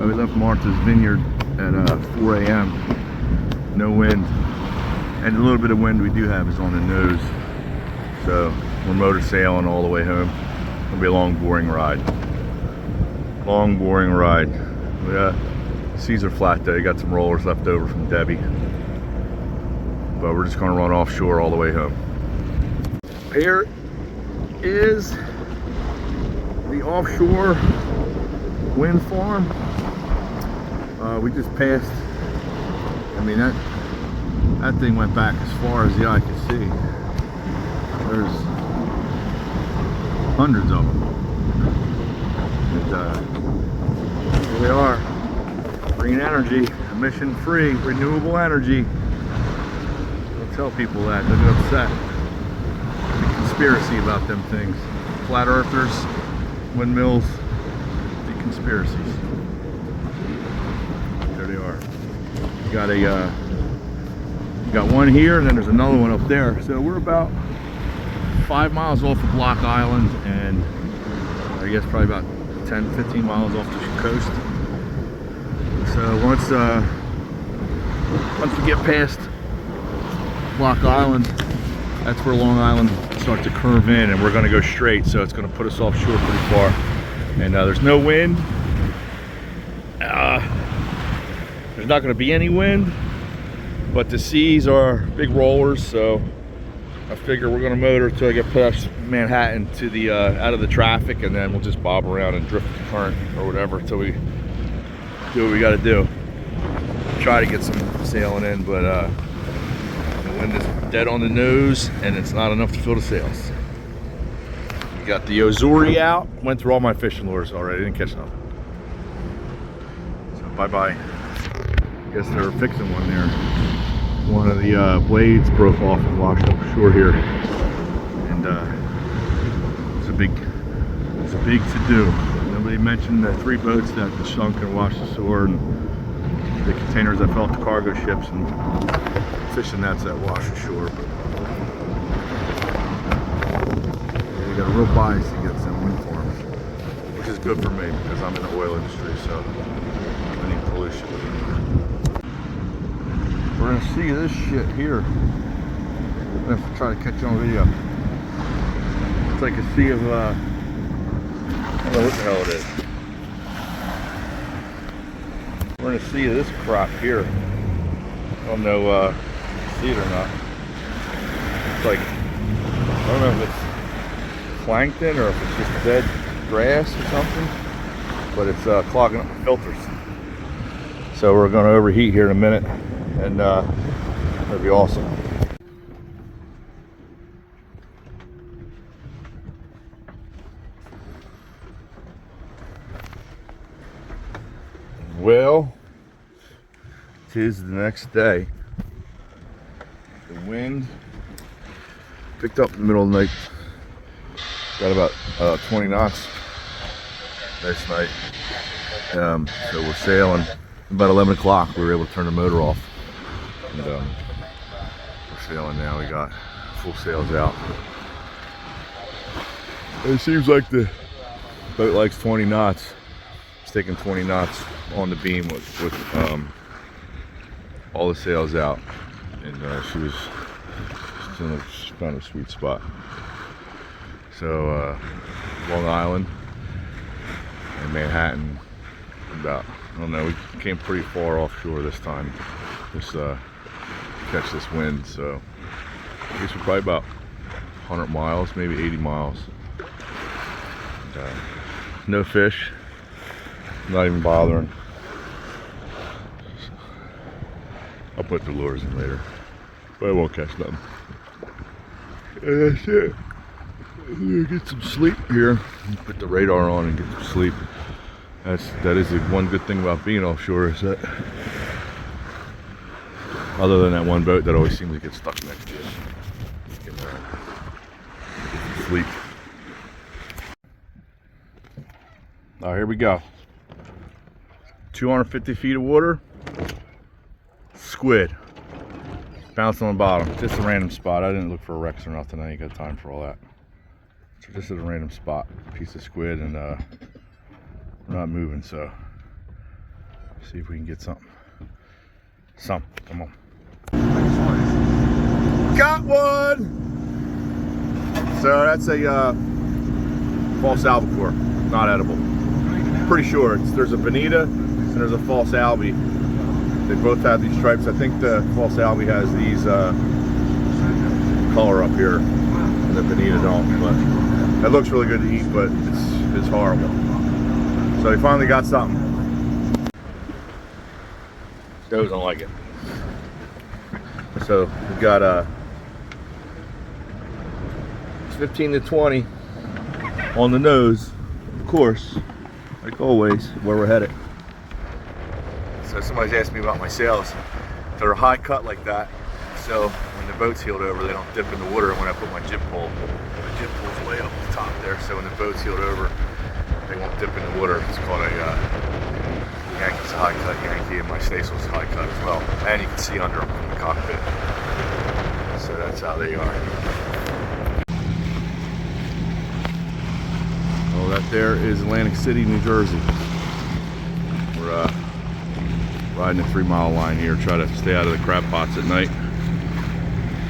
We left Martha's Vineyard at 4 a.m. No wind, and the little bit of wind we do have is on the nose. So we're motor sailing all the way home. It'll be a long, boring ride. Long, boring ride. Seas are flat though. You got some rollers left over from Debbie, but we're just going to run offshore all the way home. Here is the offshore wind farm. We just passed. I mean, that thing went back as far as the eye could see. There's hundreds of them. And here they are. Green energy, emission-free, renewable energy. Don't tell people that. They'll get upset. The conspiracy about them things. Flat earthers, windmills, the conspiracies. There they are. You got one here, and then there's another one up there. So we're about 5 miles off of Block Island, and I guess probably about 10-15 miles off the coast. So once we get past Block Island, that's where Long Island starts to curve in, and we're going to go straight. So it's going to put us offshore pretty far. And there's no wind. There's not going to be any wind, but the seas are big rollers. So I figure we're going to motor till I get past Manhattan to the out of the traffic, and then we'll just bob around and drift the current or whatever until we do what we got to do. Try to get some sailing in, but the wind is dead on the nose, and it's not enough to fill the sails. We got the Ozuri out. Went through all my fishing lures already. Didn't catch nothing. So bye-bye. Guess they're fixing one there. One of the blades broke off and washed up shore here, and it's a big to-do. Nobody mentioned the 3 boats that sunk and washed ashore, and the containers that fell off the cargo ships, and fishing nets that washed ashore. Yeah, you got a real bias against them wind farms, which is good for me because I'm in the oil industry, so I need pollution. We're gonna see this shit here. I'm gonna have to try to catch you on video. It's like a sea of I don't know what the hell it is. We're gonna see this crap here. I don't know if you see it or not. It's like, I don't know if it's plankton or if it's just dead grass or something, but it's clogging up the filters. So we're gonna overheat here in a minute, and that'll be awesome. Well, 'tis the next day. The wind picked up in the middle of the night. Got about 20 knots last night. So we're sailing. About 11 o'clock, we were able to turn the motor off. And we're sailing now. We got full sails out. It seems like the boat likes 20 knots. It's taking 20 knots on the beam with all the sails out, and she's in a kind of sweet spot. So Long Island and Manhattan, about, I don't know, we came pretty far offshore this time, just catch this wind. So I guess we're probably about 100 miles, maybe 80 miles. And, no fish. Not even bothering. I'll put the lures in later, but I won't catch nothing. And that's it. I'm gonna get some sleep here. Put the radar on and get some sleep. That is the one good thing about being offshore, is that, other than that one boat that always seems to get stuck next to you, you can get some sleep. All right, here we go. 250 feet of water, squid bouncing on the bottom. Just a random spot. I didn't look for wrecks or nothing. I ain't got time for all that. So just at a random spot, piece of squid, and we're not moving. So See if we can get something. Come on. Got one! So that's a false albacore, not edible. Pretty sure there's a bonita and there's a false albie. They both have these stripes. I think the false albie has these color up here, and the bonita don't. But it looks really good to eat, but it's horrible. So we finally got something. Joe doesn't like it. So we got 15 to 20 on the nose, of course, like always, where we're headed. So somebody's asked me about my sails. They're a high cut like that, so when the boat's heeled over, they don't dip in the water. When I put my jib pole, the jib pole's way up the top there, so when the boat's heeled over, they won't dip in the water. It's called a Yankee's a high cut Yankee, and my staysail's a high cut as well. And you can see under them in the cockpit. So that's how they are. Oh, that there is Atlantic City, New Jersey. We're riding a 3 mile line here, try to stay out of the crab pots at night.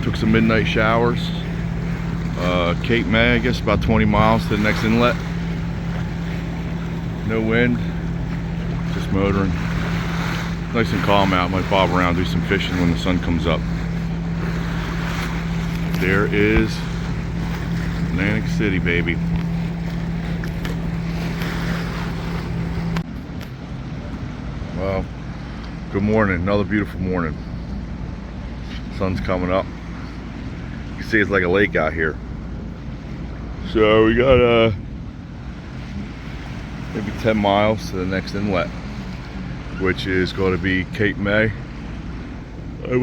Took some midnight showers. Cape May, I guess about 20 miles to the next inlet. No wind, just motoring. Nice and calm out, might bob around, do some fishing when the sun comes up. There is Atlantic City, baby. Well, good morning, another beautiful morning. Sun's coming up. You can see it's like a lake out here. So we got maybe 10 miles to the next inlet, which is going to be Cape May. I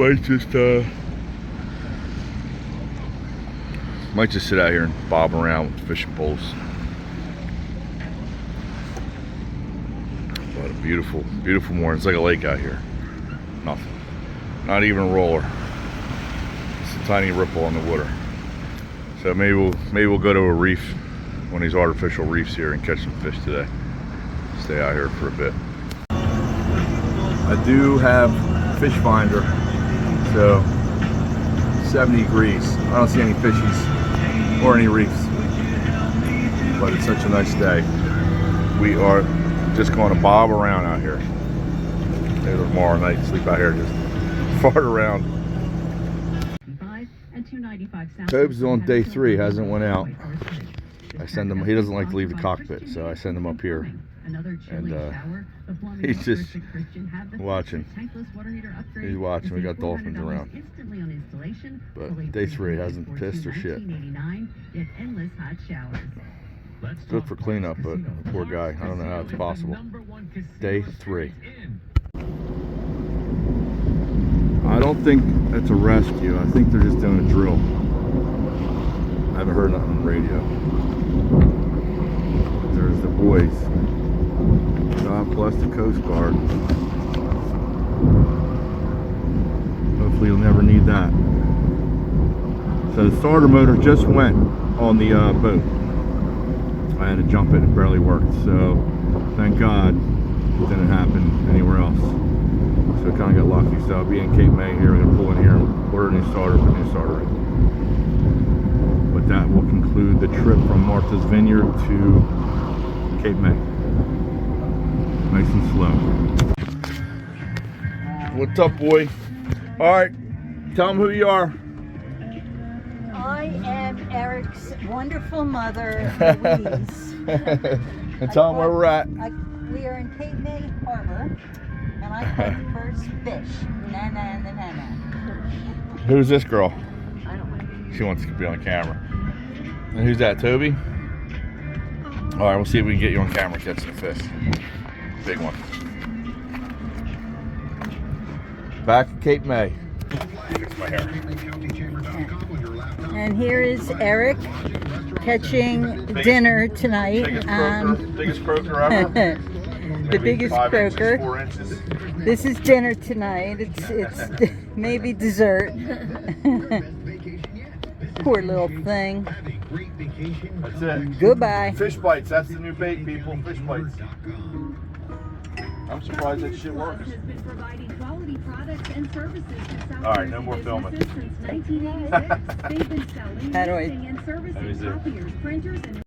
might just sit out here and bob around with fishing poles. What a beautiful, beautiful morning. It's like a lake out here. Nothing. Not even a roller. It's a tiny ripple on the water. So maybe we'll go to a reef, one of these artificial reefs here, and catch some fish today. Stay out here for a bit. I do have fish finder, so 70 degrees. I don't see any fishies or any reefs, but it's such a nice day. We are just going to bob around out here. Maybe tomorrow night, sleep out here, just fart around. Tobes is on day 3, hasn't went out. I send him, he doesn't like to leave the cockpit, so I send him up here. And he's just watching. He's watching. We got dolphins around. But day 3 hasn't pissed or shit. It's good for cleanup, but the poor guy, I don't know how it's possible. Day 3. I don't think it's a rescue. I think they're just doing a drill. I haven't heard nothing on the radio. There's the boys. God bless the Coast Guard. Hopefully you'll never need that. So the starter motor just went on the boat. I had to jump it, it barely worked. So thank God it didn't happen anywhere else. So kind of got lucky. So I'll be in Cape May here. We're going to pull in here and order a new starter, put a new starter in. But that will conclude the trip from Martha's Vineyard to Cape May. Nice and slow. What's up, boy? All right, tell them who you are. I am Eric's wonderful mother, Louise. And tell them where we're at. We are in Cape May Harbor, and I caught the first fish. Na-na-na-na-na. Who's this girl? I don't know. She wants to be on camera. And who's that, Toby? All right, we'll see if we can get you on camera catching a fish. Big one. Back at Cape May. Fix my hair. And here is Eric catching dinner tonight. Biggest croaker ever. The biggest 5 croaker. Inches, 4 inches. This is dinner tonight. It's maybe dessert. Poor little thing. That's it. Goodbye. Fish bites. That's the new bait, people. Fish bites. I'm surprised that shit works. Has been providing quality products and services to South All right, no Jersey more filming. businesses since 1986. They've been selling, How do I- leasing, and Let me servicing see. copiers, printers, and